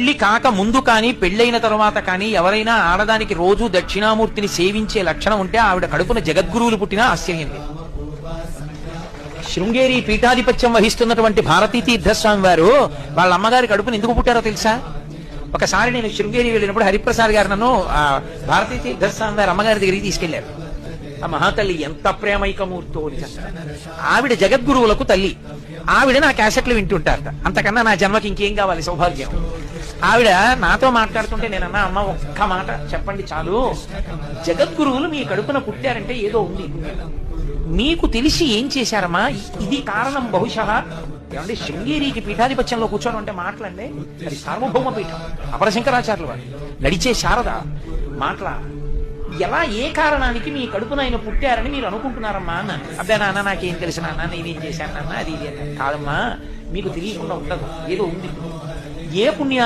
పెళ్లి కాక ముందు కానీ పెళ్లైన తరువాత కానీ ఎవరైనా ఆడదానికి రోజు దక్షిణామూర్తిని సేవించే లక్షణం ఉంటే ఆవిడ కడుపున జగద్గురువులు పుట్టినా ఆశ్చర్యం లేదు. శృంగేరి పీఠాధిపత్యం వహిస్తున్నటువంటి భారతీ తీర్థస్వామి వారు వాళ్ళ అమ్మగారి కడుపుని ఎందుకు పుట్టారో తెలుసా? ఒకసారి నేను శృంగేరి వెళ్ళినప్పుడు హరిప్రసాద్ గారు నన్ను భారతీ తీర్థస్వామి వారి అమ్మగారి దగ్గరికి తీసుకెళ్లారు. ఆ మహాతల్లి ఎంత ప్రేమైకమూర్తో ఆవిడ జగద్గురువులకు తల్లి. ఆవిడ నా క్యాసెట్లు వింటుంటారట. అంతకన్నా నా జన్మకి ఇంకేం కావాలి, సౌభాగ్యం. ఆవిడ నాతో మాట్లాడుతుంటే నేనన్నా, అమ్మ ఒక్క మాట చెప్పండి చాలు, జగద్గురువులు మీ కడుపున పుట్టారంటే ఏదో ఉంది, మీకు తెలిసి ఏం చేశారమ్మా, ఇది కారణం బహుశా. ఏమంటే శృంగేరికి పీఠాధిపత్యంలో కూర్చోడం అంటే మాట్లాడండి, అది సార్వభౌమ పీఠం, అపరశంకరాచార్యులు వారు, నడిచే శారద మాట్లా. ఎలా ఏ కారణానికి మీ కడుపున ఆయన పుట్టారని మీరు అనుకుంటున్నారమ్మా అన్నాను. అబ్బే నాన్న నాకేం తెలుసు నాన్న, నేనేం చేశాను నాన్న, అది ఇది కాదమ్మా, మీకు తెలియకుండా ఉండదు, ఏదో ఉంది. ఏ పుణ్యా